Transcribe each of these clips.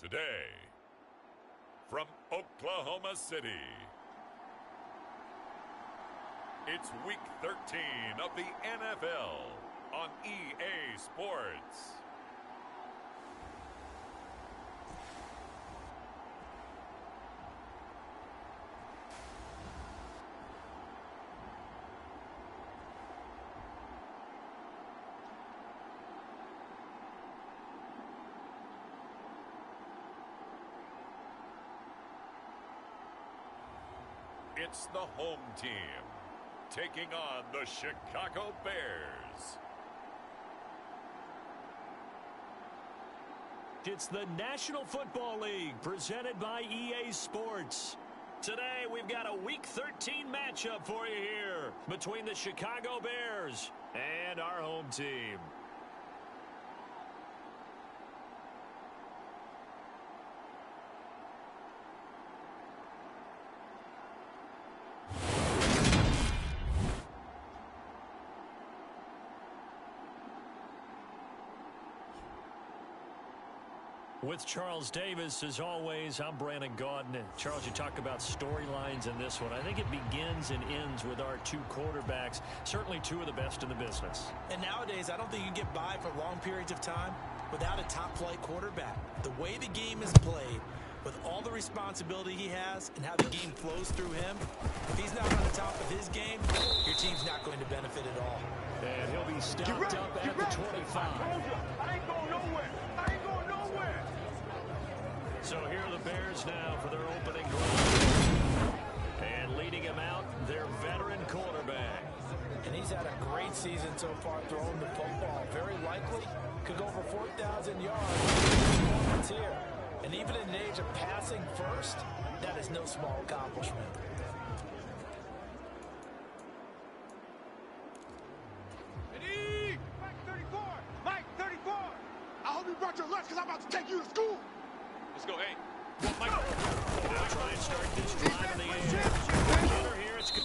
Today, from Oklahoma City, it's Week 13 of the NFL on EA Sports. It's the home team taking on the Chicago Bears. It's the National Football League presented by EA Sports. Today we've got a Week 13 matchup for you here between the Chicago Bears and our home team. With Charles Davis, as always, I'm Brandon Gaudin. And Charles, you talk about storylines in this one. I think it begins and ends with our two quarterbacks, certainly two of the best in the business. And nowadays, I don't think you can get by for long periods of time without a top-flight quarterback. The way the game is played, with all the responsibility he has and how the game flows through him, if he's not on the top of his game, your team's not going to benefit at all. And he'll be stopped up at the 25. I ain't going nowhere. I ain't going nowhere. So here are the Bears now for their opening drive. And leading him out, their veteran quarterback. And he's had a great season so far throwing the football. Very likely could go for 4,000 yards. It's here. And even in the age of passing first, that is no small accomplishment. Ready? Mike 34. Mike 34. I hope you brought your lunch because I'm about to take you to school. Let's go, hey. Mike. Now try and start this drive in the air. Here it's good.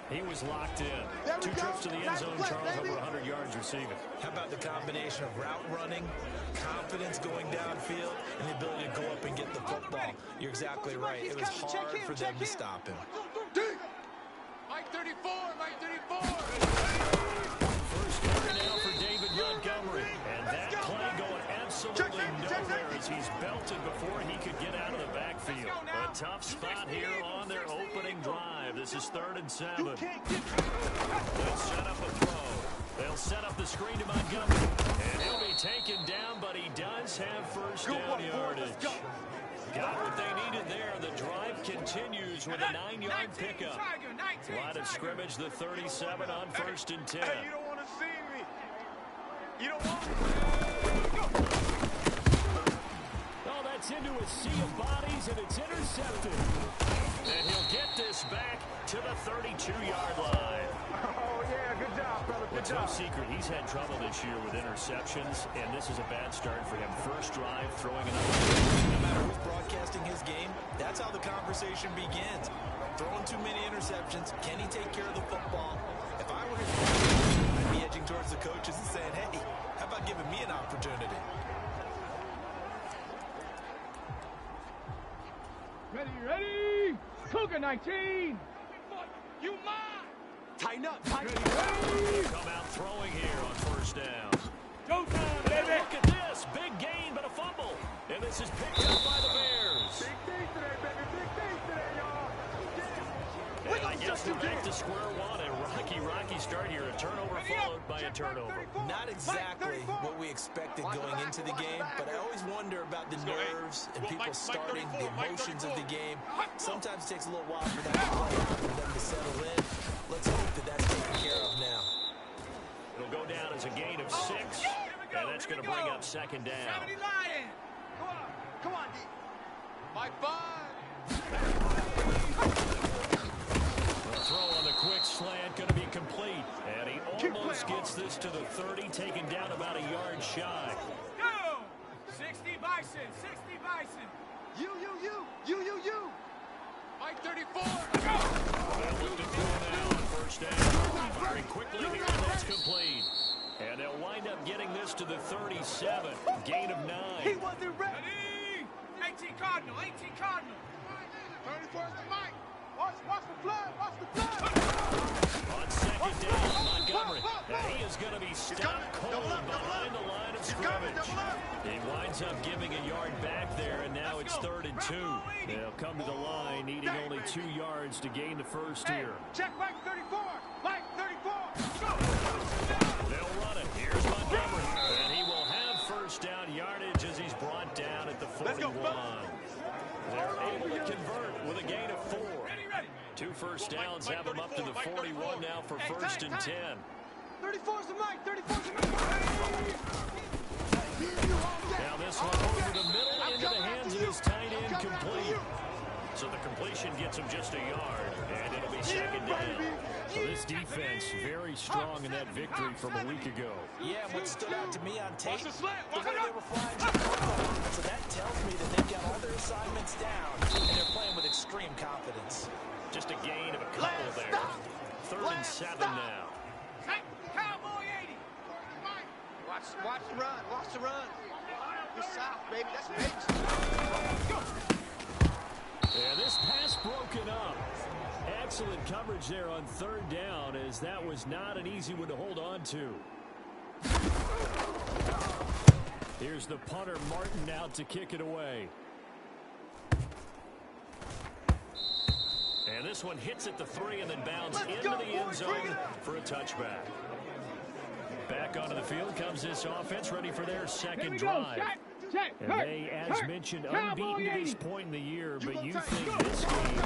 He was locked in. Two trips to the end zone, Charles, over 100 yards receiving. How about the combination of route running, confidence going downfield, and the ability to go up and get the football? You're exactly right. It was hard for them to stop him. Mike 34, Mike 34. First down now for David Montgomery. And that play going absolutely nowhere as he's belted before he could get out of the backfield. A tough spot here on their opening drive. This is 3rd and 7. They'll set up a throw. They'll set up the screen to Montgomery. And he'll be taken down, but he does have first down yardage. Got what they needed there. The drive continues with a 9-yard pickup. Line of scrimmage, the 37 on 1st and 10. Hey, you don't want to see me. You don't want me. Oh, that's into a sea of bodies, and it's intercepted. And he'll get this back to the 32-yard line. Oh, yeah, good job, brother. Good It's job. no secret he's had trouble this year with interceptions, and this is a bad start for him. First drive, throwing another. No matter who's broadcasting his game, that's how the conversation begins. Throwing too many interceptions, can he take care of the football? If I were his coach, I'd be edging towards the coaches and saying, hey, how about giving me an opportunity? Ready? Cougar 19. You mine. Tighten up. Come out throwing here on first down. Go time, And baby. look at this. Big gain, but a fumble. And this is picked up by the Bears. Big things today, baby. Big things today, y'all. And I guess we're back to square one. A rocky start here. A turnover followed by a turnover. Not exactly what we expected going into the game, but I always wonder about the nerves and people starting, the emotions of the game. Sometimes it takes a little while for that to play out, for them to settle in. Let's hope that that's taken care of now. It'll go down as a gain of 6, and that's going to bring up 2nd down. Come on, D. Mike 5. 60 Bison, 60 Bison. You. Mike 34. Go! They'll look to throw now on first down. Firing quickly here, and that's complete. And they'll wind up getting this to the 37. Gain of 9. He wasn't ready. 18 Cardinal, 18 Cardinal. 34 is the Mike. Watch the flood, watch the flood. On second down, Montgomery. And he is going to be stopped cold behind the line of scrimmage. He winds up giving a yard back there, and now it's 3rd and 2. They'll come to the line, needing only 2 yards to gain the first here. Check Mike 34. Mike 34. Go. They'll run it. Here's Montgomery. And he will have first down yardage as he's brought down at the 41. They're able to convert with a gain of 4. 2 first downs have them up to the 41 now for 1st and 10. 34's the Mike. 34's the Mike. Now this one over the middle into the hands of his tight end, complete. So the completion gets him just a yard, and it'll be second down. So this defense very strong in that victory from a week ago. Yeah, what stood out to me on tape, the way they were flying to the football. So that tells me that they've got all their assignments down, and they're playing with extreme confidence. Just a gain of a couple there. 3rd and 7 now. Cowboy 80. Watch the run. Watch the run. You're south, baby. That's big. And this pass broken up. Excellent coverage there on 3rd down, as that was not an easy one to hold on to. Here's the punter, Martin, out to kick it away. And this one hits at the 3 and then bounds into the end zone for a touchback. Back onto the field comes this offense, ready for their second drive. And they, as mentioned, unbeaten to this point in the year, but you think this game,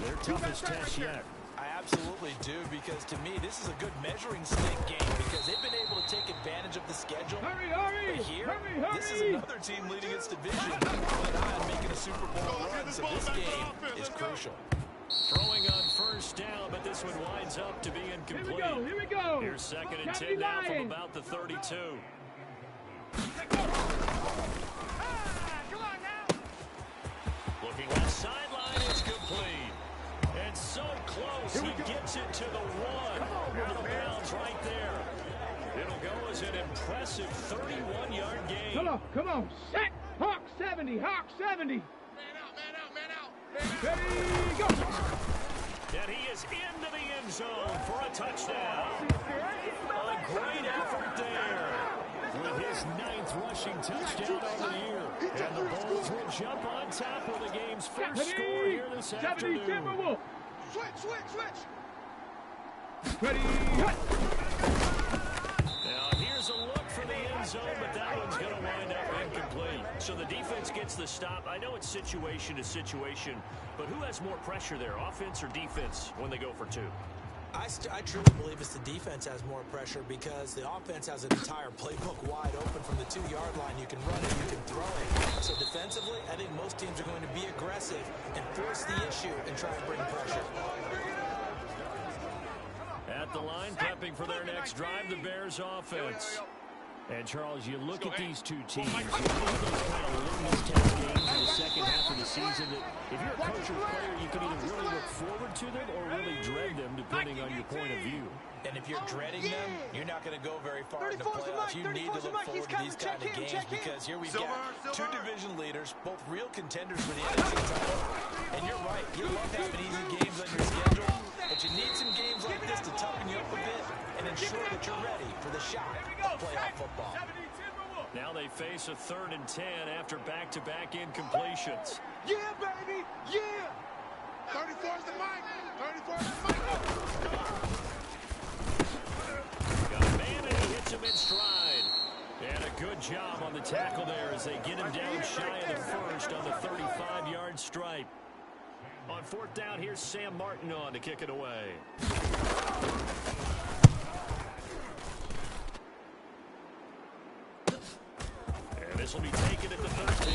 their toughest test yet. I absolutely do, because to me, this is a good measuring stick game because they've been able to take advantage of the schedule. But here, this is another team leading its division with an eye on making a Super Bowl run, so this game is crucial. Throwing on first down, but this one winds up to be incomplete. Here we go. Here's 2nd and 10 now from about the 32. Looking left sideline, it's complete. And so close, he gets it to the 1. Out of bounds right there. It'll go as an impressive 31-yard gain. Come on. Set. Hawk 70. Hawk 70. Man out. Ready, go. And he is into the end zone for a touchdown. A great effort there with his 9th rushing touchdown of the year. And the Bulls will jump on top with the game's first score here this afternoon. Switch. Ready. Now here's a look for the end zone, but that one's going to wind up incomplete. So the defense gets the stop. I know it's situation to situation, but who has more pressure there, offense or defense, when they go for 2? I truly believe it's the defense has more pressure because the offense has an entire playbook wide open from the 2-yard line. You can run it, you can throw it. So defensively, I think most teams are going to be aggressive and force the issue and try and bring pressure. At the line, prepping for their next drive, the Bears offense. And, Charles, you look at these two teams, you know those kind of litmus test games in the second half of the season that if you're a coach or player, you can either really look forward to them or really dread them, depending on your point of view. And if you're dreading them, you're not going to go very far in the playoffs. You need to look forward to these kind of games because here we've got 2 division leaders, both real contenders for the NFC title. And you're right, you love having easy games on your schedule, but you need some games like this to toughen you up a bit and ensure that you're ready for the shot of playoff football. Now they face a 3rd and 10 after back-to-back incompletions. Yeah, baby, yeah. 34's the Mike. 34's the Mike. Got a man and he hits him in stride. And a good job on the tackle there as they get him down shy of the first on the 35-yard stripe. On 4th down, here's Sam Martin on to kick it away. And this will be taken at the 13.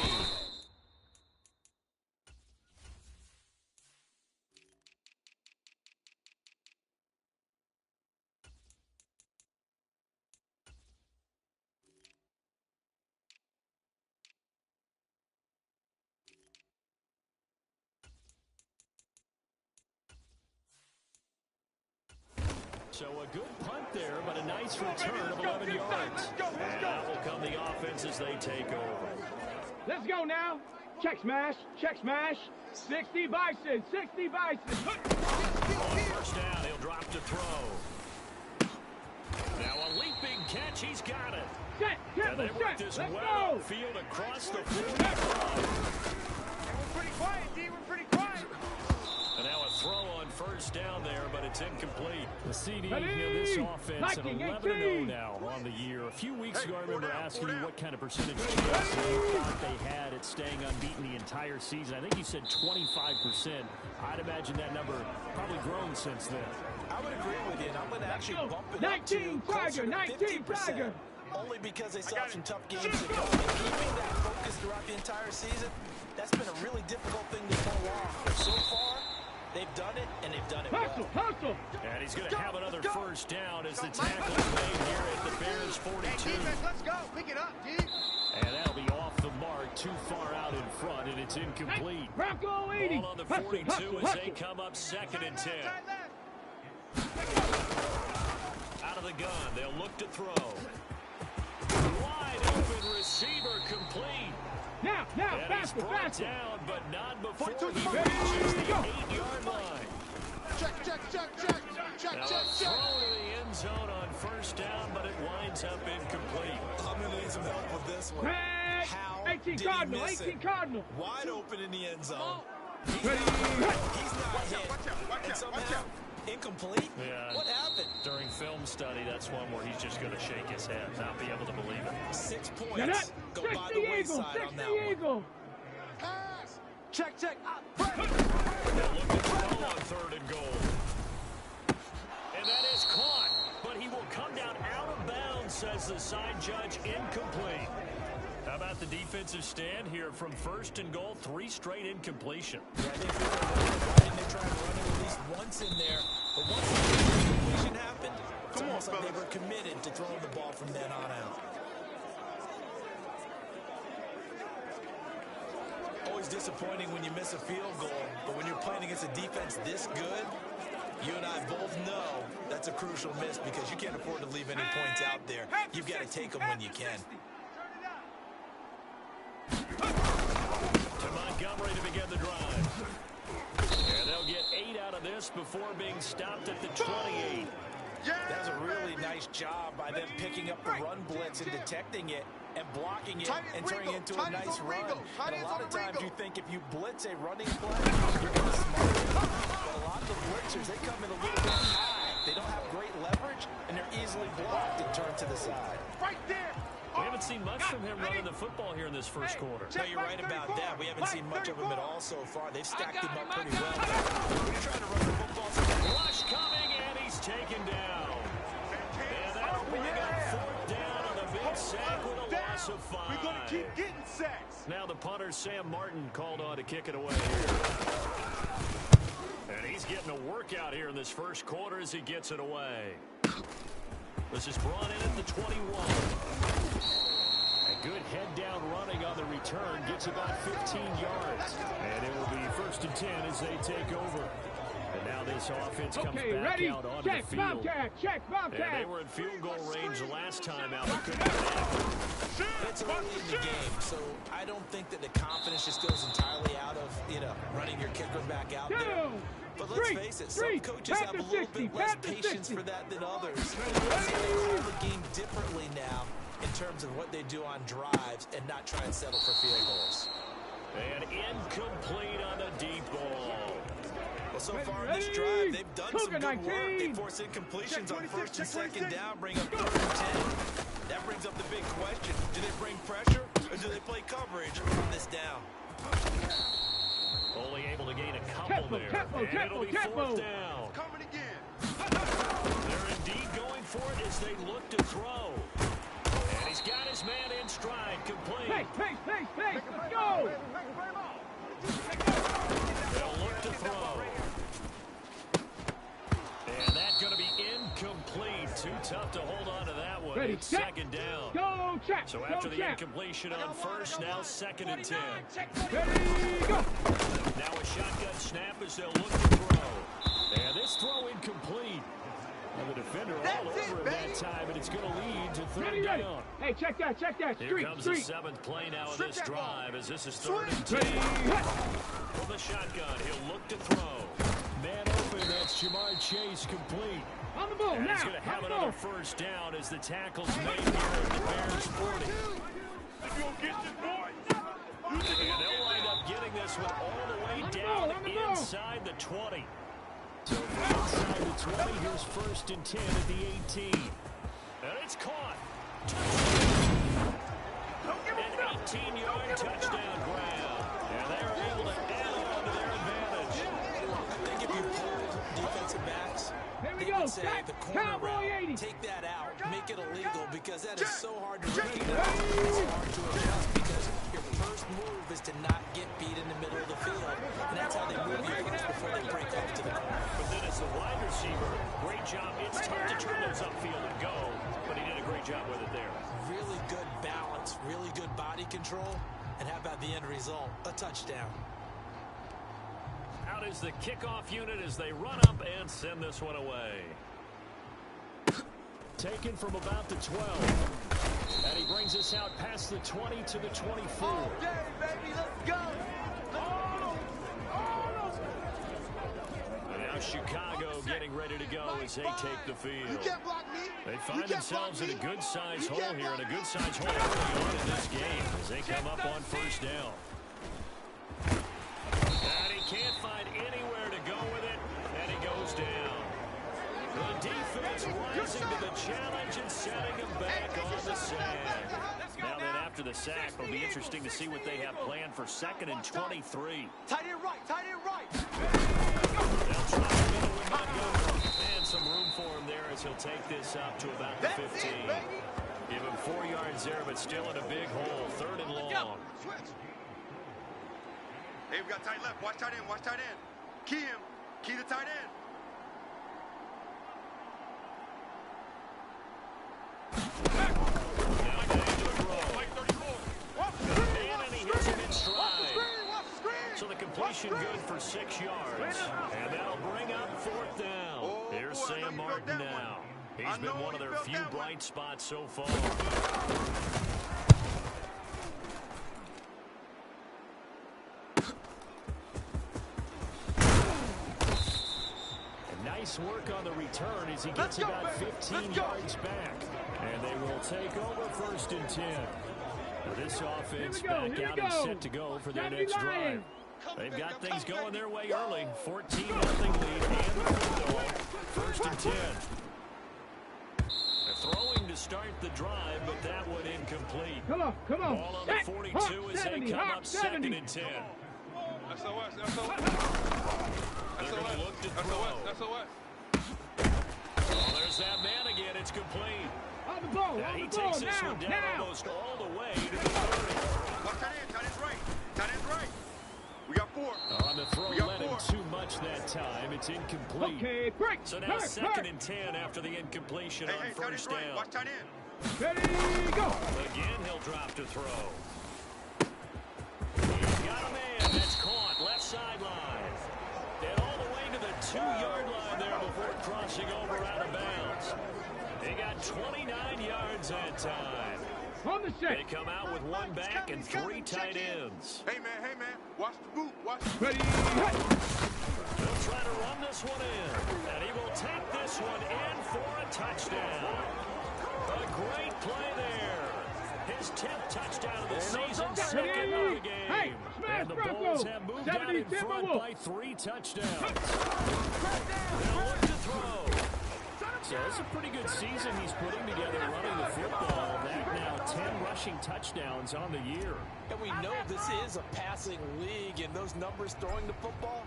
So a good punt there, but a nice return of 11 yards. And out will come the offense as they take over. Let's go now. Check smash. Check smash. 60 Bison. 60 Bison. On first down, he'll drop to throw. Now a leaping catch. He's got it. And they work this well upfield across the 40. We're pretty quiet, D. We're pretty quiet. And now a throw on first down there, but it's incomplete. The CD, this offense at 11-0 now on the year. A few weeks ago, I remember asking you what kind of percentage chance you thought they had at staying unbeaten the entire season. I think you said 25%. I'd imagine that number probably grown since then. I would agree with you, and I'm going to actually bump it up to closer to 50%. Only because they saw some tough games to come. And keeping that focus throughout the entire season, that's been a really difficult thing to pull off. But so far, they've done it, and they've done it well. And he's going to have another first down as the tackle is made here at the Bears 42. Hey, defense, let's go. Pick it up, D. And that'll be off the mark, too far out in front, and it's incomplete. Bronco 80. Ball on the 42 as they come up 2nd and 10. Out of the gun, they'll look to throw. Wide open receiver complete. Now, And he's faster, brought faster. down, but not before he reaches the 8-yard line. Now a throw to the end zone on first down, but it winds up incomplete. I'm going to need some help with this one. How 18 did he Cardinal, miss 18 it? Cardinal. Wide open in the end zone. He's Ready. not hit. And somehow, incomplete? Yeah. What happened? During film study, that's one where he's just going to shake his head, not be able to believe it. 6 Get points it. go 60 by the Eagle, wayside 60 on that one. Eagle. Check. Now look to throw on 3rd and goal. And that is caught, but he will come down out of bounds, says the side judge, incomplete. How about the defensive stand here from 1st and goal, 3 straight incompletion. Yeah, I think they tried running at least once in there, but once the incompletion happened, it's almost like they were committed to throwing the ball from then on out. Always disappointing when you miss a field goal, but when you're playing against a defense this good, you and I both know that's a crucial miss because you can't afford to leave any points out there. You've got to take them when you can. To Montgomery to begin the drive. And they'll get 8 out of this before being stopped at the 28. That was a really nice job by them picking up the run blitz and detecting it and blocking it and turning it into a nice run. And a lot of times you think if you blitz a running play, you're going to smart it. But a lot of the blitzers, they come in a little bit high. They don't have great leverage, and they're easily blocked and turned to the side. Right there. We haven't seen much from him running the football here in this first quarter. No, you're right about that. We haven't seen much of him at all so far. They've stacked him up pretty well. When you're trying to run the football, Rush coming, and he's taken down. And that'll bring up 4th down on the big sack with a loss of 5. We're going to keep getting sacks. Now the punter, Sam Martin, called on to kick it away here. And he's getting a workout here in this first quarter as he gets it away. This is brought in at the 21. A good head-down running on the return. Gets about 15 yards. And it will be 1st and 10 as they take over. And now this offense comes back out onto the field. Check, And they were in field goal range the last time out. They couldn't connect. it's early in the game, so I don't think that the confidence just goes entirely out of, running your kicker back out there. But let's face it, some coaches have a little bit less patience for that than others. They call the game differently now in terms of what they do on drives and not try and settle for field goals. And incomplete on the deep ball. Well, so far in this drive, they've done some good work. They force incompletions on 1st and 2nd down, bring up 3rd and 10. That brings up the big question. Do they bring pressure or do they play coverage on this down? Only able to gain a couple there. And it'll be 4th down. Coming again. They're indeed going for it as they look to throw. And he's got his man in stride, complete. Pace. Let's go. They'll look to throw. And that's going to be incomplete. Too tough to hold on to that one. Ready, It's set. 2nd down. Go, check. So Go, after the check. incompletion on 1st, now 2nd and 10. Ready, go. Now a shotgun snap as they'll look to throw. And this throw incomplete. And the down. Hey, check that. Here comes the seventh play now of this drive as this is 3rd and 10. From the shotgun, he'll look to throw. Man open, that's Jamar Chase complete. On the ball And now. he's going to have another first down as the tackle's made here at the Bears 40. And they'll wind up getting this one all the way down inside the 20. So from inside the 20, here's 1st and 10 at the 18. And it's caught. An 18-yard touchdown grab. And they're able to add on to their advantage. I think if you pulled defensive backs, they would say the corner route, take that out, make it illegal, because that is so hard to recognize. It's hard to adjust because your first move is to not get beat in the middle of the field. And that's how they move you first before they break up to the corner. But then as a wide receiver, great job. It's tough to turn those upfield and go, but he did a great job with it there. Really good balance, really good body control, and how about the end result? A touchdown. Out is the kickoff unit as they run up and send this one away. Taken from about the 12. And he brings us out past the 20 to the 24. All day, baby, let's go. And now Chicago getting ready to go as they take the field. You can't block me. They find themselves in a good-sized hole here, and a good-sized hole early on in this game as they come up on 1st down. And he can't find anywhere to go with it, and he goes down. The defense rising to the challenge and setting him back on the sand. Now then, after the sack, it'll be interesting to see what they have planned for 2nd and 23. Tight end right. They'll try to get it with Montgomery. And some room for him there as he'll take this up to about the 15. Give him 4 yards there, but still in a big hole. 3rd and long. Hey, we got tight left. Watch tight end. Key him. Key the tight end. Now back to throw. And he hits him in stride. So the completion good for 6 yards. And that'll bring up 4th down. Here's Sam Martin now. He's been one of their few bright spots so far. Nice work on the return as he gets about 15 yards back. And they will take over 1st and 10. This offense back out and set to go for their next drive. They've got things going their way early. 14-0 lead and the field goal. 1st and 10. They're throwing to start the drive, but that one incomplete. Come on. Ball on the 42 as they come up 2nd and 10. SOS. They're going to look to throw. SOS. Oh, there's that man again. It's complete. On the ball. Now he takes this one down almost all the way to the 30. Watch tight end. Tight end's right. We got 4. On the throw, let him too much that time. It's incomplete. Okay, break. So now 2nd and 10 after the incompletion on Hey, tight end's 1st right. down. Watch tight end. Ready, go. Again, he'll drop to throw. He's got a man. That's caught. Left sideline. And all the way to the 2-yard line there before crossing over out of bounds. He got 29 yards that time. On the set. They come out with 1 back and 3 tight ends. Hey, man. Watch the boot. Ready, They'll try to run this one in. And he will take this one in for a touchdown. A great play there. His 10th touchdown of the season, 2nd of the game. Hey, and the Bulls have moved out in front by 3 touchdowns. Now look to throw. So it's a pretty good season he's putting together running the football. That now 10 rushing touchdowns on the year. And we know this is a passing league, and those numbers throwing the football,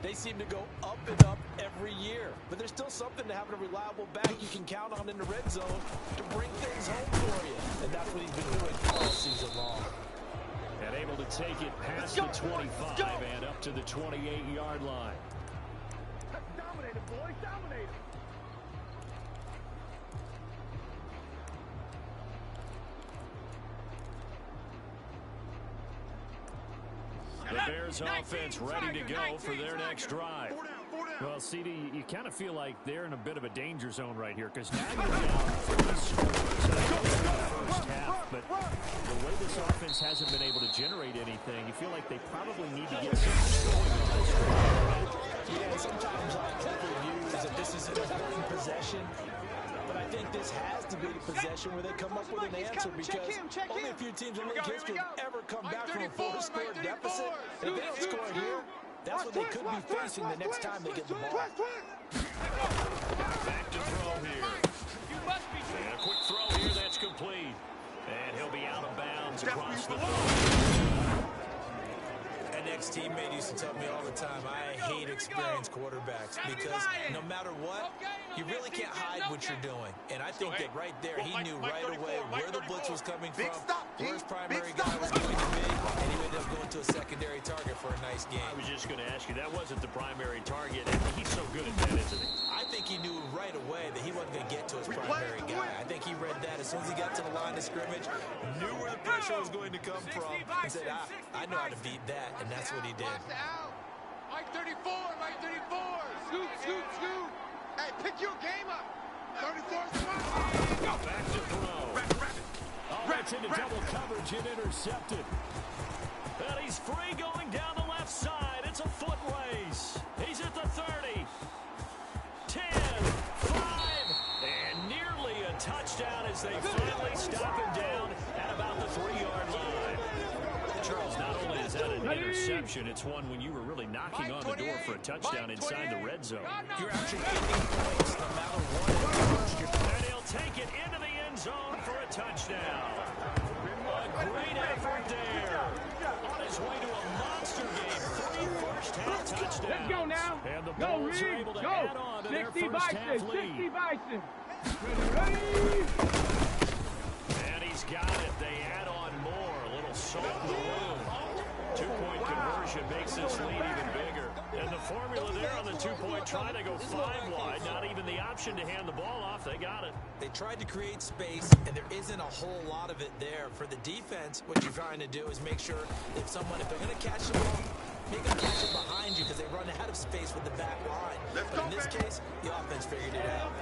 they seem to go up and up every year. But there's still something to having a reliable back you can count on in the red zone to bring things home for you. And that's what he's been doing all season long. And able to take it past the 25 and up to the 28-yard line. Dominate it, boys. Dominate it. The Bears offense ready to go for their next drive. 4 down. Well, CD, you kind of feel like they're in a bit of a danger zone right here because now you're down 3 scores in the first half. But the way this offense hasn't been able to generate anything, you feel like they probably need to get something going in this game. Yeah, sometimes I take views that this is an important possession. But I think this has to be the possession where they come up with an answer because only a few teams in league history have ever come back from a 4-score deficit. And if they don't score here, that's what they could be facing the next time they get the ball. Back to throw here. And a quick throw here, that's complete. And he'll be out of bounds across the throw. An ex-teammate used to tell me all the time, I hate experienced quarterbacks because no matter what, you really can't hide what you're doing. And I think that right there, he knew right away where the blitz was coming from, where his primary guy was going to be, and he ended up going to a secondary target for a nice game. I was just going to ask you, that wasn't the primary target, and he's so good at that, isn't he? I think he knew right away that he wasn't going to get to his primary guy. I think he read that as soon as he got to the line of scrimmage, knew where the pressure was going to come from, and said, I know how to beat that, and that's what he did. Mike 34, Mike 34. Scoot, scoot, scoot. Hey, pick your game up. 34's the one. Back to throw. Oh, that's into double coverage and intercepted. And he's free going down the left side. It's a foot race. He's at the 30. 10, 5, and nearly a touchdown as they finally stop him down at about the 3-yard line. Charles, not only is that an interception, it's one when you were really knocking on the door for a touchdown inside the red zone. You're actually getting points no matter what. And he'll take it into the end zone for a touchdown. A great effort there. On his way to a monster game. 3 first-half touchdowns. Let's go now. And the Go, Bulls are able to add on to their 60 first-half Bison, lead. 60 Bison. Ready? And he's got it. They add on more. A little salt in the wound. 2-point conversion makes this lead even bigger. And the formula there on the 2-point try to go 5 wide. Not even the option to hand the ball off. They got it. They tried to create space, and there isn't a whole lot of it there. For the defense, what you're trying to do is make sure if they're going to catch the ball, make them catch it behind you because they run out of space with the back line. But in this case, the offense figured it out.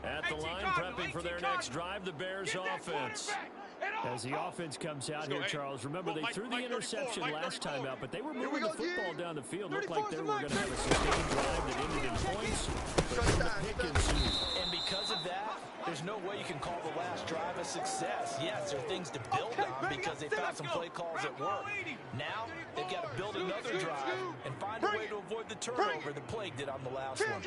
At the line, prepping for their next drive, the Bears offense. As the offense comes out here, Charles, remember they threw the interception last time out, but they were moving the football down the field. Looked like they were going to have a sustained drive that ended in points. And because of that, there's no way you can call the last drive a success. Yes, there are things to build on because they found some play calls that work. Now, they've got to build another drive and find a way to avoid the turnover the plague did on the last one.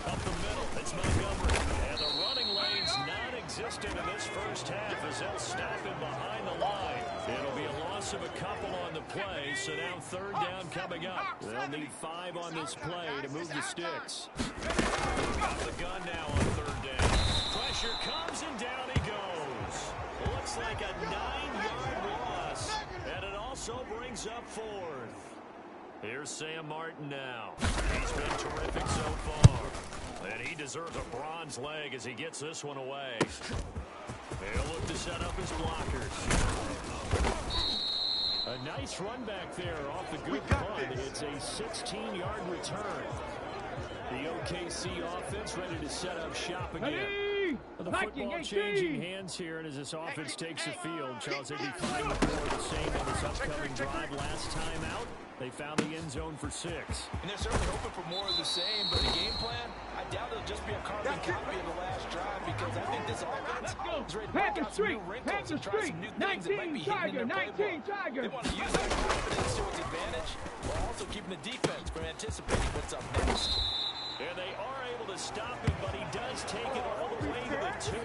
Up the middle, it's Montgomery. And the running lane's non-existent in this first half as they'll stop him behind the line. It'll be a loss of a couple on the play, so now 3rd down coming up. They'll need 5 on this play to move the sticks. Got the gun now on 3rd down. Pressure comes and down he goes. Looks like a 9-yard loss. And it also brings up 4th. Here's Sam Martin now. He's been terrific so far. And he deserves a bronze leg as he gets this one away. He'll look to set up his blockers. A nice run back there off the good punt. It's a 16-yard return. The OKC offense ready to set up shop again. The football changing hands here, and as this offense takes the field, Charles, they'd be fine with more of the same on this upcoming drive. Last time out, they found the end zone for 6. And they're certainly hoping for more of the same, but the game plan, I doubt it'll just be a carbon copy of the last drive because I think this offense is ready to break out some new wrinkles and try some new things that might be hidden in their playbook. They want to use that confidence to its advantage while also keeping the defense from anticipating what's up next. And they are able to stop him, but he does take it all the way to the 2.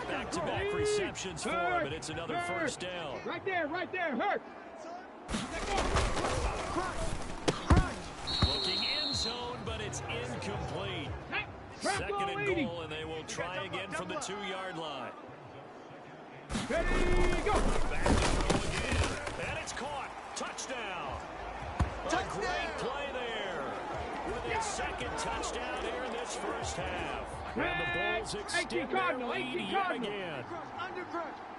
Back-to-back receptions for him, and it's another first down. Right there, hurt. Looking end zone, but it's incomplete. 2nd and goal, and they will try again from the 2-yard line. Ready, go. Back to throw again, and it's caught. Touchdown. A great play there. With his 2nd touchdown here in this first half. And the Bulls extend their lead yet again.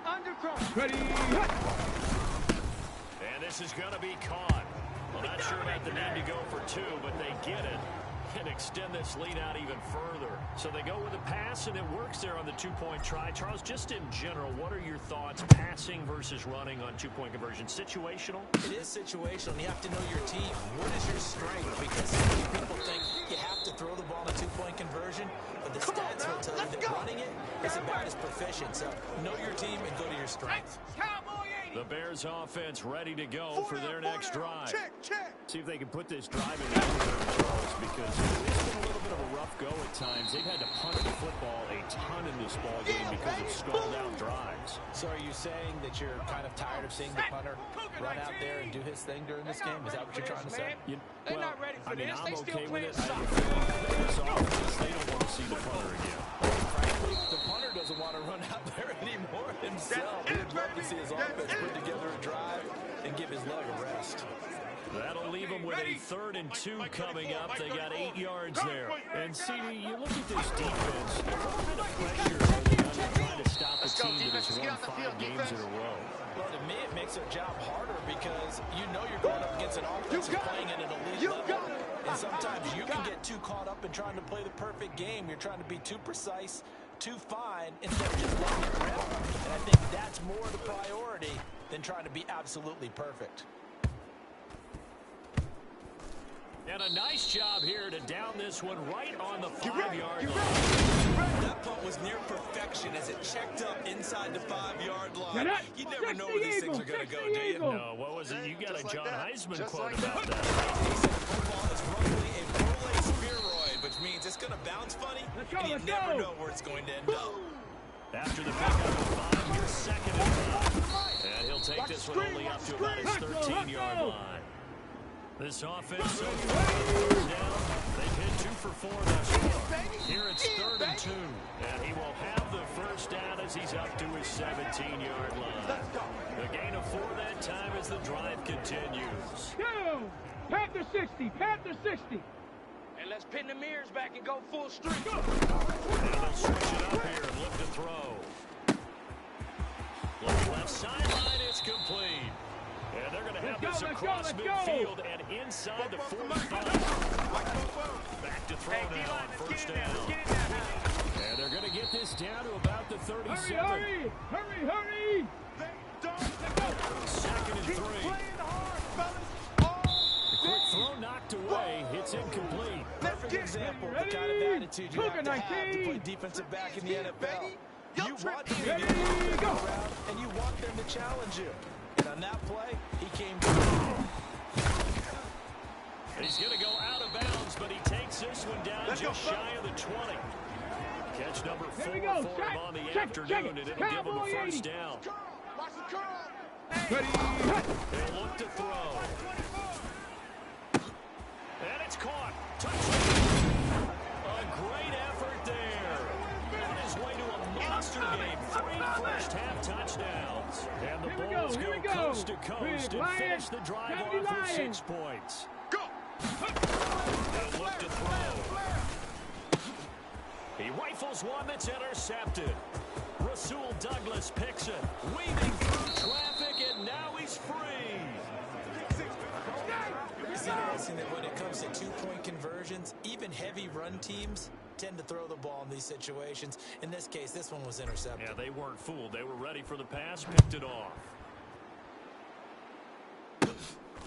Undercrush. Ready, hut. And this is going to be caught. Well, not sure about the need to go for two, but they get it and extend this lead out even further. So they go with a pass, and it works there on the two-point try. Charles, just in general, what are your thoughts passing versus running on two-point conversion? Situational? It is situational. You have to know your team. What is your strength? Because so many people think you have to throw the ball in a two-point conversion, but the stats will tell you that running it is about as proficient. So know your team and go to your strength. The Bears offense ready to go for their next drive. Check. See if they can put this drive in the Charles, because it's been a little bit of a rough go at times. They've had to punt the football a ton in this ball game because of stalled out drives. So are you saying that you're kind of tired of seeing the punter run out there and do his thing during this game? Is that what you're trying to say? They're not ready for this. I'm They still okay with playing it. soccer. This offense, they don't want to see the punter again. Frankly, the punter doesn't want to run out there anymore himself. He'd love to see his offense put together a drive and give his leg a rest. That'll leave them with a 3rd and 2 coming up. They got 8 yards there. And CD, you look at this defense, a little bit of pressure on trying to stop a team that has won 5 games in a row. Well, to me, it makes their job harder because you know you're going up against an offense that's playing at an elite level. And sometimes you can get too caught up in trying to play the perfect game. You're trying to be too precise, too fine, instead of just letting it rip. And I think that's more the priority than trying to be absolutely perfect. And a nice job here to down this one right on the 5-yard line. That punt was near perfection as it checked up inside the 5-yard line. You never know where these things are going to go, do you? No, what was it? You got a John Heisman quote about that. He said football is roughly a prolate spheroid, which means it's going to bounce funny, and you never know where it's going to end up. After the pickup of 5, here's 2nd and 5. And he'll take this one only up to about his 13-yard line. This offense so far, 3rd down. They've hit 2 for 4 thus far. Here it's 3rd and 2. And he will have the first down as he's up to his 17-yard line. The gain of 4 that time as the drive continues. Go! Panther 60, Panther 60. And let's pin the mirrors back and go full streak. And they'll switch it up here and look to throw. Left sideline, it's complete. And they're going to have this across midfield and inside the 45. Back to throw now on 1st down. And they're going to get this down to about the 37. Hurry! 2nd and 3. The quick throw knocked away. It's incomplete. Perfect example of the kind of attitude you have to play defensive back in the NFL. You want to be around, and you want them to challenge you. And on that play, he came through. He's going to go out of bounds, but he takes this one down just shy of the 20. Catch number 4 for him on the afternoon, and it'll give him a 1st down. They'll look to throw. And it's caught. Touchdown. A great effort there. On his way to a monster game. 3 first-half touchdowns. And the Bulls go coast to coast and finish the drive off with 6 points. Go! They'll look to throw. He rifles one that's intercepted. Rasul Douglas picks it. Weaving through traffic, and now he's free. It's interesting that when it comes to two-point conversions, even heavy run teams tend to throw the ball in these situations. In this case, this one was intercepted. Yeah, they weren't fooled. They were ready for the pass, picked it off.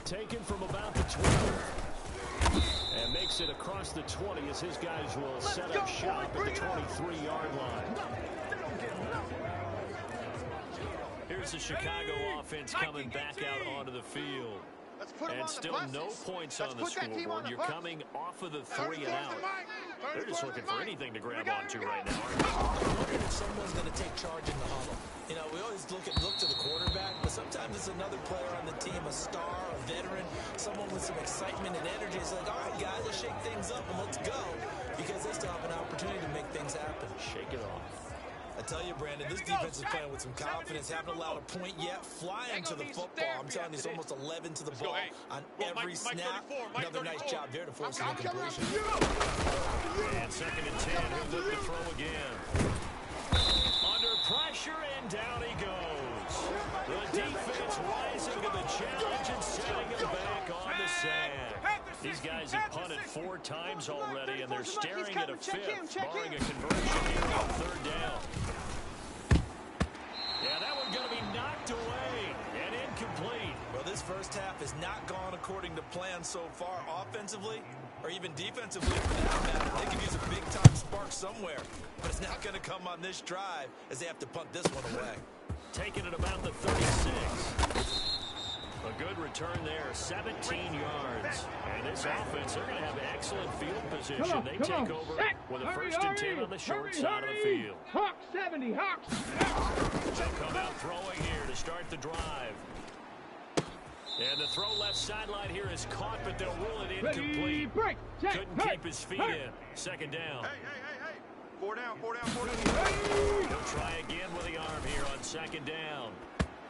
Taken from about the 12. And makes it across the 20 as his guys will set up shop at the 23-yard line. Here's the Chicago offense coming back out onto the field. And still no points on the scoreboard. You're coming off of the 3 and out. They're just looking for anything to grab onto right now. I'm wondering if someone's going to take charge in the huddle. You know, we always look to the quarterback, but sometimes it's another player on the team, a star, a veteran, someone with some excitement and energy. It's like, all right, guys, let's shake things up and let's go, because they still have an opportunity to make things happen. Shake it off. I tell you, Brandon, this defense is playing with some confidence. Haven't allowed a point yet. Flying to the football. I'm telling you, it's almost 11 to the ball on every snap. Another nice job there to force an incompletion. And 2nd and 10. He'll look to throw again. Under pressure, and down he goes. The defense rising to the challenge and setting him back on the sand. These guys have punted 4 times already, and they're staring at a 5th, barring a conversion here on 3rd down. Yeah, that one's going to be knocked away and incomplete. Well, this first half has not gone according to plan so far offensively or even defensively for that matter. They could use a big-time spark somewhere, but it's not going to come on this drive as they have to punt this one away. Taking it about the 36. A good return there, 17 yards. And this offense, they're going to have excellent field position. They take over with a 1st and 10 on the short side of the field. Hawk 70, Hawks. They'll come out throwing here to start the drive. And the throw left sideline here is caught, but they'll rule it incomplete. Couldn't keep his feet in. 2nd down. Hey. 4 down. He'll try again with the arm here on 2nd down.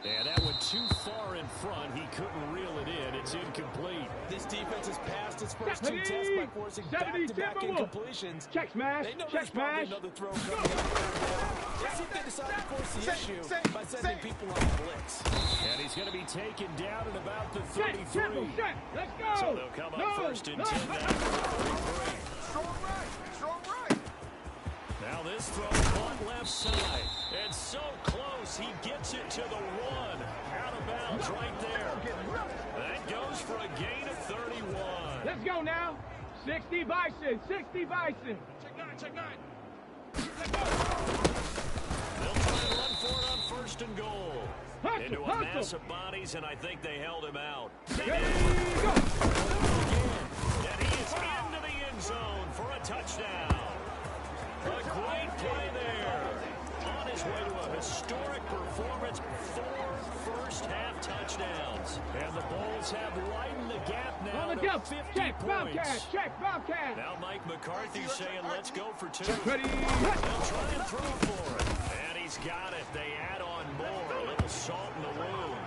And that went too far in front. He couldn't reel it in. It's incomplete. This defense has passed its first 2 tests by forcing back-to-back incompletions. Check smash. They know there's probably another throw coming up. Let's see if they decide to force the issue by sending people on blitz. And he's going to be taken down at about the 33. Let's go. So they'll come up 1st and 10 now at the 33. Strong right. Now this throw caught left side. And so close, he gets it to the 1. Out of bounds right there. That goes for a gain of 31. Let's go now. 60 Bison. 60 Bison. Check 9. They'll try and run for it on 1st and goal. Into a mass of bodies, and I think they held him out. They did. And he is into the end zone for a touchdown. A great play there. On his way to a historic performance, 4 first-half touchdowns. And the Bulls have widened the gap now to 50 points. Check Bobcat. Now Mike McCarthy saying, let's go for 2. Ready. They'll try and throw for it. And he's got it. They add on more. A little salt in the wound.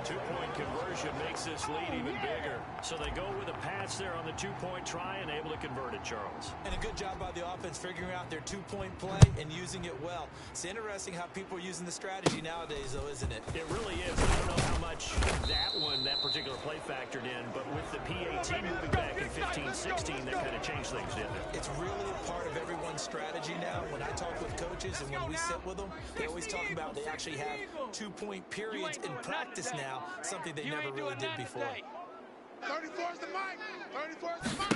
2-point conversion makes this lead even bigger. So they go with a pass there on the 2-point try and able to convert it, Charles. And a good job by the offense figuring out their 2-point play and using it well. It's interesting how people are using the strategy nowadays, though, isn't it? It really is. I don't know how much that particular play factored in, but with the PAT moving back in 15-16, that kind of changed things, didn't it? It's really a part of everyone's strategy now. When I talk with coaches and when we sit with them, they always talk about they actually have 2-point periods in practice now, something they never really did before. 34 is the mic. 34 is the mic.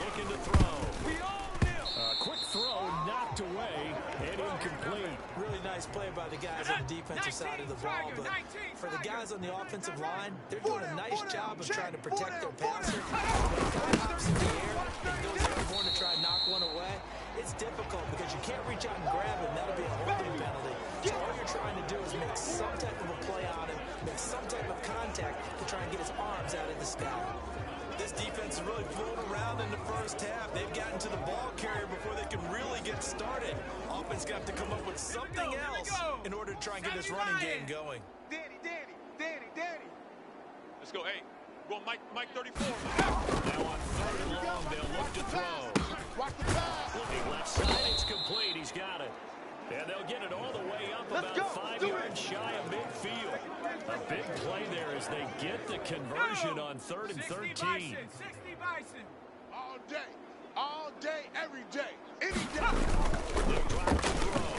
Looking to throw. Quick throw knocked away and incomplete. Really nice play by the guys on the defensive side of the ball, but for the guys on the offensive line, they're doing a nice job of trying to protect their passer. When a guy hops in the air and goes airborne to try and knock one away, it's difficult because you can't reach out and grab him. That'll be a holding penalty. So all you're trying to do is make some type of a play on him, make some type of contact to try and get his arms out of the sky. This defense is really floating around in the first half. They've gotten to the ball carrier before they can really get started. Offense got to come up with something else in order to try and get this running game going. Danny. Let's go. Hey, we're going Mike 34. Now on 3rd and long, they'll look to throw. Watch the pass. Looking left side, it's complete. He's got it. And they'll get it all the way up about 5 yards shy of midfield. A big play there as they get the conversion on 3rd and 13. 60 Bison. All day, every day, any day. They'll drop the throw.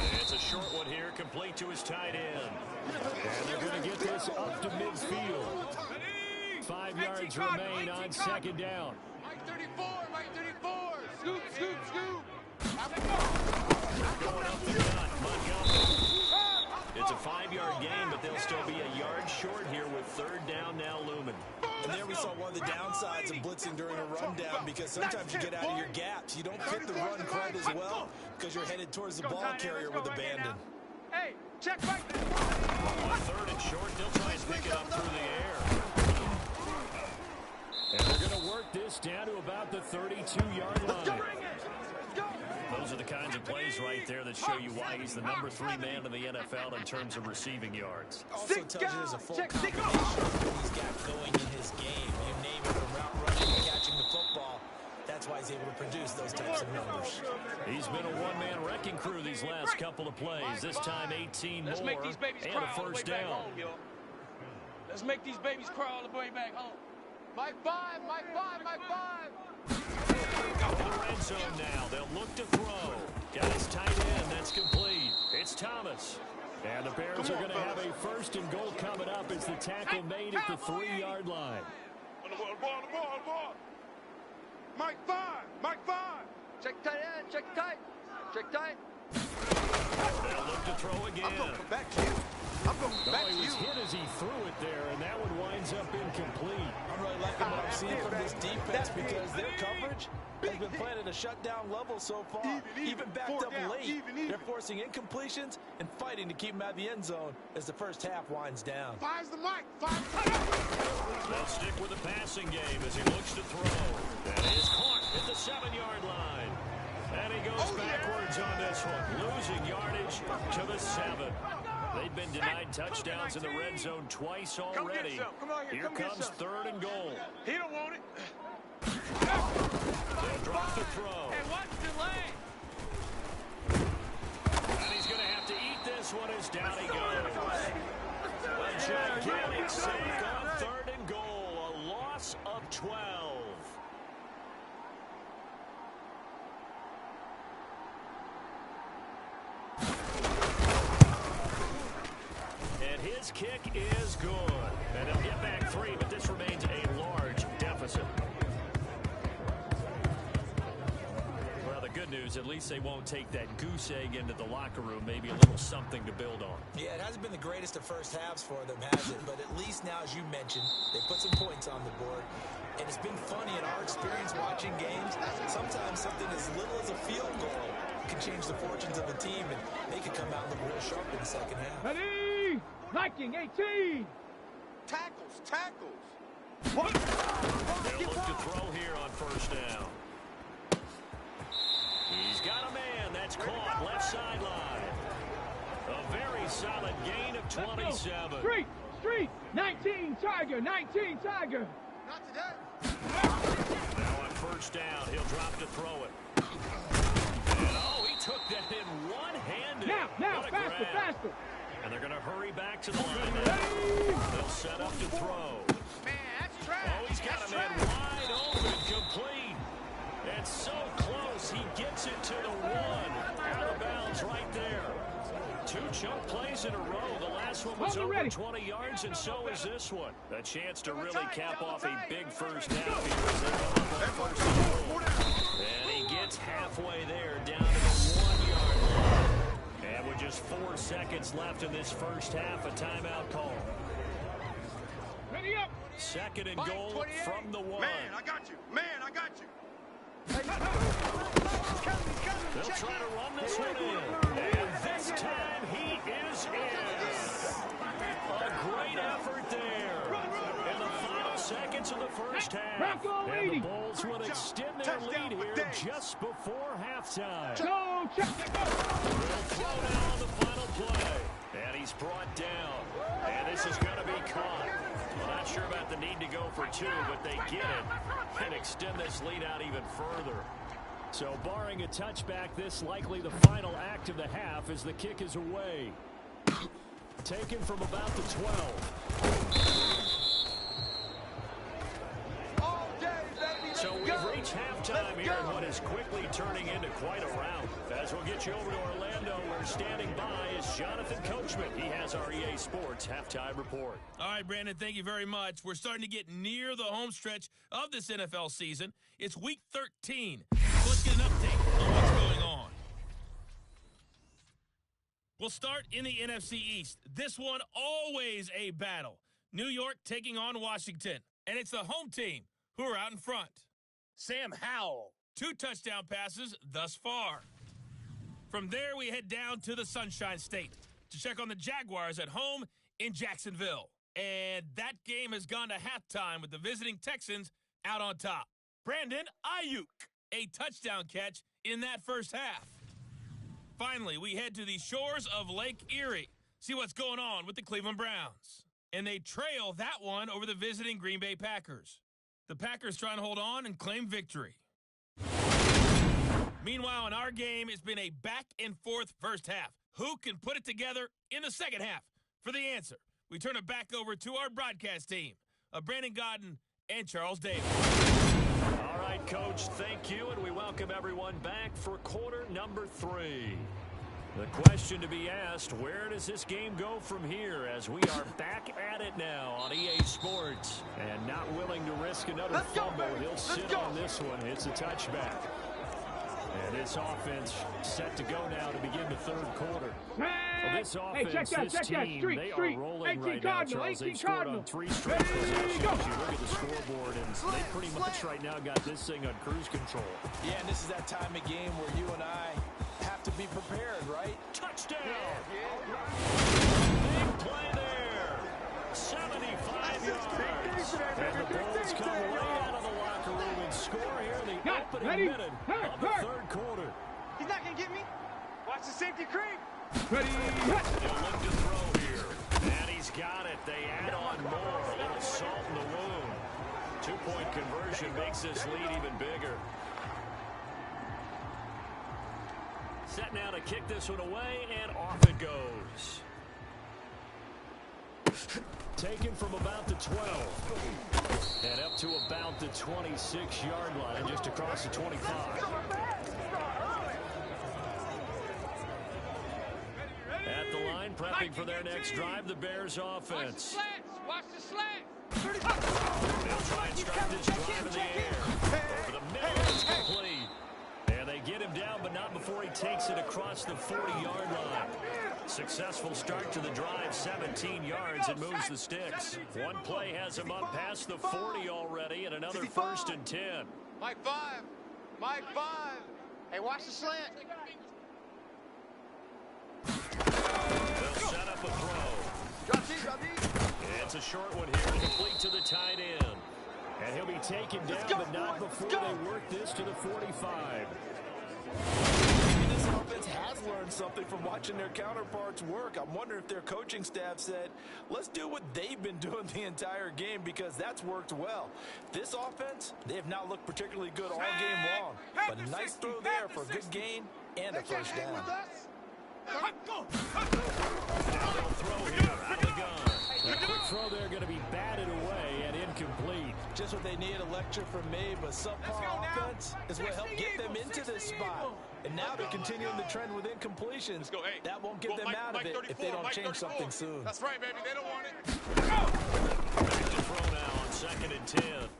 And it's a short one here, complete to his tight end. And they're going to get this up to midfield. 5 yards remain on 2nd down. Mike 34. Scoop. Going up the gut, Montgomery. It's a 5-yard gain, but they'll still be a yard short here with 3rd down now looming. And there we saw one of the downsides of blitzing during a rundown because sometimes you get out of your gaps. You don't fit the run quite as well because you're headed towards the ball carrier with abandon. Hey, check right. On 3rd and short, they'll try and pick it up through the air. And they're going to work this down to about the 32-yard line. Those are the kinds of plays right there that show you why he's the number 3 man in the NFL in terms of receiving yards. Also tells you there's a full combination of what he's got going in his game. You name it, from route running to catching the football. That's why he's able to produce those types of numbers. He's been a one-man wrecking crew these last couple of plays, this time 18 Let's more, make these babies and cry a all the way first back down. home, yo. Let's make these babies cry all the way back home. Mike 5, Mike 5, Mike 5. To the red zone now. They'll look to throw. Got his tight end. That's complete. It's Thomas. And the Bears are going to have a first and goal coming up as the tackle made at the 3-yard line. On the ball. Mike 5, Mike 5. Check tight end, check tight. Check tight. They'll look to throw again. I'm going to come back to you. I'm going to come back to He was you. hit as he threw it there, and that one winds up incomplete. I'm really liking what I'm seeing from this defense because their coverage has been playing at a shutdown level so far. Even backed up late, they're forcing incompletions and fighting to keep them out of the end zone as the first half winds down. Fire's the mic. Fire. They'll stick with the passing game as he looks to throw. That is caught at the 7-yard line. And he goes backwards on this one, losing yardage to the 7. They've been denied touchdowns in the red zone twice already. Here comes 3rd and goal. He don't want it. They'll drop the throw. Hey, watch the lane. And he's going to have to eat this one as down he goes. A gigantic save on 3rd and goal. A loss of 12. And his kick is good. And they'll get back 3, but this remains a large deficit. Well, the good news, at least they won't take that goose egg into the locker room. Maybe a little something to build on. Yeah, it hasn't been the greatest of first halves for them, has it? But at least now, as you mentioned, they put some points on the board. And it's been funny in our experience watching games. Sometimes something as little as a field goal can change the fortunes of a team, and they can come out and look real sharp in the second half. Ready? Viking 18. Tackles. They'll look to throw here on first down. He's got a man. That's caught left sideline. A very solid gain of 27. Street. 19 Tiger. 19 Tiger. Not today. Now on first down, he'll drop to throw it. And he took that in one-handed. Now, What a grab. faster. And they're going to hurry back to the line now. They'll set up to throw. Man, that's trash. Oh, he's got a man wide open, complete. It's so close, he gets it to the 1. Out of bounds right there. 2 choke plays in a row. The last one was over 20 yards, and so is this one. A chance to really cap off a big first half here as they come up on first and goal. And he gets halfway there, down to the 1-yard line. And with just 4 seconds left in this first half, a timeout call. Ready up. 2nd and goal from the 1. Man, I got you. They'll try to run this one in. And this time he is in. A great effort there. In the final seconds of the first half. And the Bulls will extend their lead here just before halftime. Go, check. They'll throw down on the final play. And he's brought down. And this is going to be caught. Well, not sure about the need to go for 2, but they get it and extend this lead out even further. So barring a touchback, this likely the final act of the half as the kick is away. Taken from about the 12. So we've reached halftime here in what is quickly turning into quite a rout. As we'll get you over to Orlando, where standing by is Jonathan Coachman. He has our EA Sports halftime report. All right, Brandon, thank you very much. We're starting to get near the home stretch of this NFL season. It's week 13. So let's get an update on what's going on. We'll start in the NFC East. This one always a battle. New York taking on Washington. And it's the home team who are out in front. Sam Howell, 2 touchdown passes thus far. From there, we head down to the Sunshine State to check on the Jaguars at home in Jacksonville. And that game has gone to halftime with the visiting Texans out on top. Brandon Ayuk, a touchdown catch in that first half. Finally, we head to the shores of Lake Erie, see what's going on with the Cleveland Browns. And they trail that one over the visiting Green Bay Packers. The Packers trying to hold on and claim victory. Meanwhile, in our game, it's been a back-and-forth first half. Who can put it together in the second half? For the answer, we turn it back over to our broadcast team of Brandon Gaudin and Charles Davis. All right, Coach, thank you, and we welcome everyone back for quarter number 3. The question to be asked, where does this game go from here as we are back at it now on EA Sports? And not willing to risk another fumble, he'll sit on this one. It's a touchback. And this offense set to go now to begin the third quarter. Well, this offense, this team, they are rolling right now, Charles. They've scored on 3 straight possessions. You look at the scoreboard, and they pretty much right now got this thing on cruise control. Yeah, and this is that time of game where you and I have to be prepared, right? Touchdown! Big play there. 75 yards. And the Bulls come right out of the locker room and score here in the opening minute of the third quarter. He's not going to get me. Watch the safety creep. He'll look to throw here. And he's got it. They add on more. A little salt in the wound. 2-point conversion makes this lead even bigger. Set now to kick this one away, and off it goes. Taken from about the 12. And up to about the 26-yard line, just across the 25. At the line, prepping for their next drive, the Bears offense. Watch the slant. They'll try and start this drive in the air. Over the middle, it's complete. And they get him down, but not before he takes it across the 40-yard line. Successful start to the drive, 17 yards, and moves the sticks. One play has him up past the 40 already, and another 1st and 10. Mike 5. Mike 5. Hey, watch the slant. They'll set up a throw. Drop these. It's a short one here, complete to the tight end. And he'll be taken down, but not before they work this to the 45. Maybe this offense has learned something from watching their counterparts work. I'm wondering if their coaching staff said, let's do what they've been doing the entire game, because that's worked well. This offense, they have not looked particularly good all game long. But a nice throw there for a good gain and a first down. Now they'll throw here out of the gun. A quick throw there going to be batted away and incomplete. Just what they need, a lecture from me, but subpar offense is what helped get them into this spot. And now they're continuing the trend with incompletions. That won't get them out of it if they don't change something soon. That's right, baby. They don't want it. Back to throw now on 2nd and 10.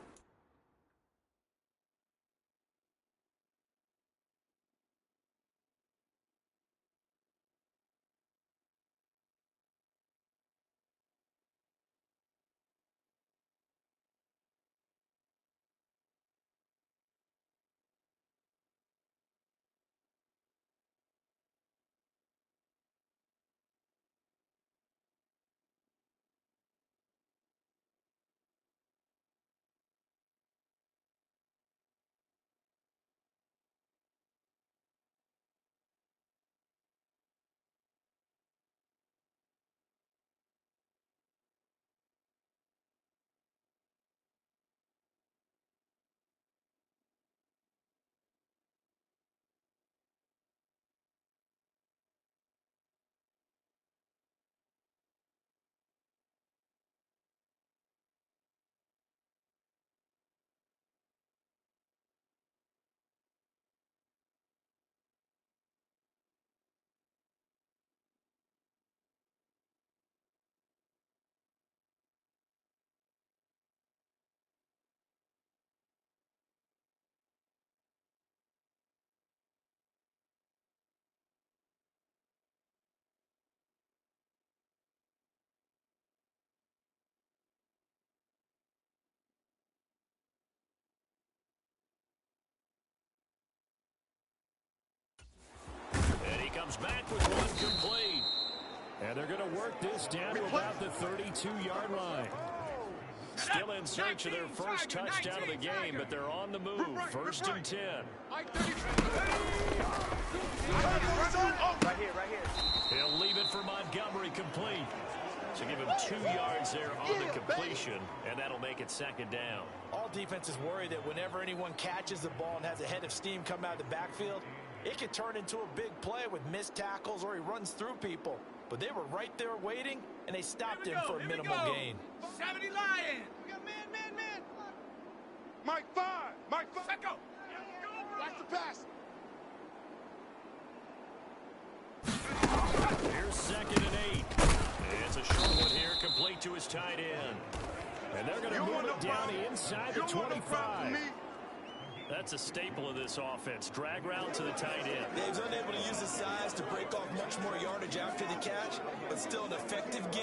Comes back with one complete. And they're going to work this down to about the 32-yard line. Still in search of their first touchdown of the game, but they're on the move. 1st and 10. Right here. He'll leave it for Montgomery, complete. So give him 2 yards there on the completion, and that'll make it 2nd down. All defenses worry that whenever anyone catches the ball and has a head of steam come out of the backfield, It could turn into a big play with missed tackles or he runs through people. But they were right there waiting, and they stopped him for a minimal gain. 70 Lions. We got man. Mike 5. Mike 5. Let go. Watch the pass. Here's 2nd and 8. It's a short one here, complete to his tight end. And they're going to move it down inside the 25. That's a staple of this offense. Drag route to the tight end. Dave's unable to use his size to break off much more yardage after the catch, but still an effective game.